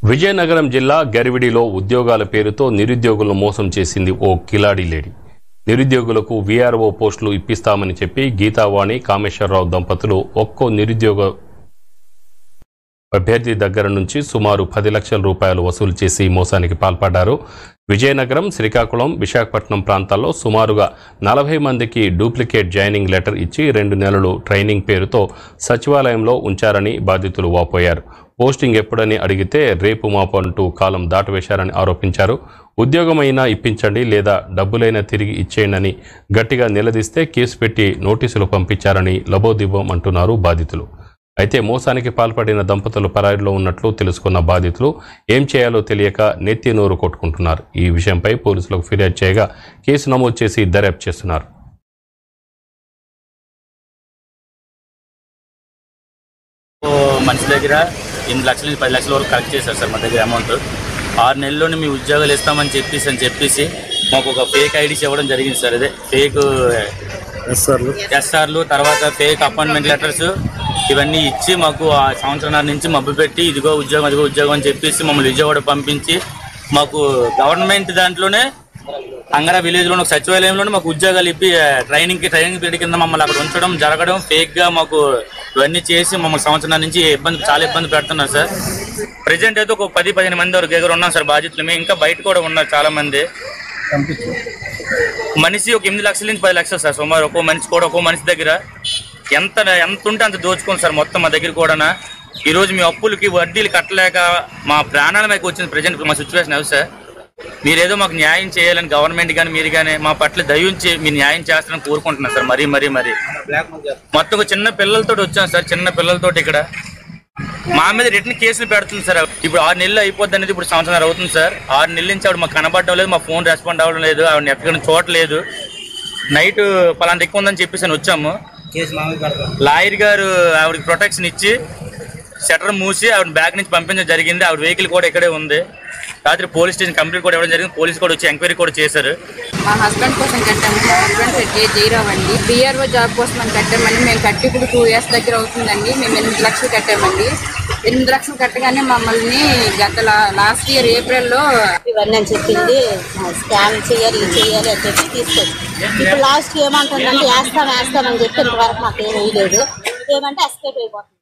విజయనగరం జిల్లా గరివిడిలో ఉద్యోగాల పేరుతో నిరుద్యోగులను మోసం చేసింది ఓ కిలాడి లేడీ. నిరుద్యోగులకు వీఆర్ఓ పోస్టులు ఇప్పిస్తామని చెప్పి గీతావాణి కామేశ్వరరావు దంపతులు ఒక్కో నిరుద్యోగ అభ్యర్థి దగ్గర నుంచి సుమారు 10 లక్షల రూపాయలు వసూలు చేసి మోసానికి పాల్పడ్డారు. విజయనగరం, శ్రీకాకుళం, విశాఖపట్నం ప్రాంతాల్లో సుమారుగా 40 మందికి డూప్లికేట్ జాయినింగ్ లెటర్ ఇచ్చి 2 నెలలు ట్రైనింగ్ పేరుతో సచివాలయంలో ఉంచారని బాధితులు వాపోయారు. పోస్టింగ్ ఎప్పుడని అడిగితే రేపు మాపు అంటూ కాలం దాటవేశారని ఆరోపించారు. ఉద్యోగమైనా ఇప్పించండి లేదా డబ్బులైనా తిరిగి ఇచ్చేయండి గట్టిగా నిలదీస్తే కేసు పెట్టి నోటీసులు పంపించారని లబోదివ్వం అంటున్నారు బాధితులు. అయితే మోసానికి పాల్పడిన దంపతులు పరారీలో ఉన్నట్లు తెలుసుకున్న బాధితులు ఏం చేయాలో తెలియక నెత్తి నోరు కొట్టుకుంటున్నారు. ఈ విషయంపై పోలీసులకు ఫిర్యాదు చేయగా కేసు నమోదు చేసి దర్యాప్తు చేస్తున్నారు. మనిషి దగ్గర 8 లక్షల నుంచి 10 లక్షల వరకు కలెక్ట్ చేశారు సార్. మా దగ్గర అమౌంట్ 6 నెలల్లోనే మీ ఉద్యోగాలు ఇస్తామని చెప్పేసి మాకు ఒక ఫేక్ ఐడీస్ ఇవ్వడం జరిగింది సార్. అదే ఫేక్ ఎస్ఆర్లు, తర్వాత ఫేక్ అపాయింట్మెంట్ లెటర్స్ ఇవన్నీ ఇచ్చి మాకు ఆ సంవత్సరాల నుంచి మబ్బు పెట్టి ఇదిగో ఉద్యోగం అని చెప్పేసి మమ్మల్ని విజయవాడ పంపించి మాకు గవర్నమెంట్ దాంట్లోనే అంగరా విలేజ్లోనే ఒక సచివాలయంలోనే మాకు ఉద్యోగాలు ఇప్పి ట్రైనింగ్ పీరియడ్ కింద మమ్మల్ని అక్కడ ఉంచడం జరగడం ఫేక్గా మాకు ఇవన్నీ చేసి మమ్మల్ని సంవత్సరాల నుంచి చాలా ఇబ్బంది పెడుతున్నారు సార్. ప్రజెంట్ అయితే ఒక 10-15 మంది వరకు దగ్గర ఉన్నాం సార్ బాధితులు. ఇంకా బయట కూడా ఉన్నారు చాలా మంది. మనిషి ఒక 8 లక్షల నుంచి 10 లక్షలు సార్ సుమారు. ఒక్కో మనిషి దగ్గర ఎంత ఉంటే అంత దోచుకోండి సార్ మొత్తం మా దగ్గర కూడా. ఈరోజు మీ అప్పులకి వడ్డీలు కట్టలేక మా ప్రాణాల మీద వచ్చింది ప్రజెంట్ మా సిచ్యువేషన్ అవి సార్. మీరేదో మాకు న్యాయం చేయాలని గవర్నమెంట్ కానీ మీరు కానీ మా పట్ల దయించి మీరు న్యాయం చేస్తారని కోరుకుంటున్నాను సార్. మరీ మొత్తం చిన్న పిల్లలతో వచ్చాను సార్. చిన్న పిల్లలతో ఇక్కడ మా మీద రిటర్న్ కేసులు పెడుతుంది సార్. ఇప్పుడు 6 నెలలు అయిపోద్ది అనేది ఇప్పుడు సంవత్సరం అవుతుంది సార్. 6 నెలల నుంచి ఆవిడ మాకు కనబడడం లేదు, మా ఫోన్ రెస్పాండ్ అవ్వడం లేదు, ఆవిడని ఎక్కడ చూడలేదు. నైట్ పలాంటి ఎక్కువ ఉందని చెప్పేసి వచ్చాము. లాయర్ గారు ఆవిడకి ప్రొటెక్షన్ ఇచ్చి షట్టర్ మూసి ఆవిడ బ్యాగ్ నుంచి పంపించడం జరిగింది. ఆవిడ వెహికల్ కూడా ఇక్కడే ఉంది. రాత్రి పోలీస్ స్టేషన్ కంప్లీట్ కూడా ఇవ్వడం జరిగింది. పోలీసు కూడా వచ్చి ఎంక్వైరీ కూడా చేశారు. మా హస్బెండ్ కోసం కట్టాము. మా హస్బెండ్ జయరావండి. బీఆర్ఓ జాబ్ కోసం అని కట్టామండి. మేము కట్టి ఇప్పుడు 2 years దగ్గర అవుతుందండి. మేము 8 లక్షలు కట్టామండి. 8 లక్షలు కట్టగానే మమ్మల్ని గత లాస్ట్ ఇయర్ ఏప్రిల్లో ఇవన్నీ అని చెప్పింది. స్కాన్ చేయాలి అని చెప్పి తీసుకొచ్చి ఇప్పుడు లాస్ట్ ఏమంటుందంటే వేస్తామని చెప్పి ఇంతవరకు మాకు ఏం వేయలేదు. ఏమంటే ఎస్కేప్ అయిపోతుంది.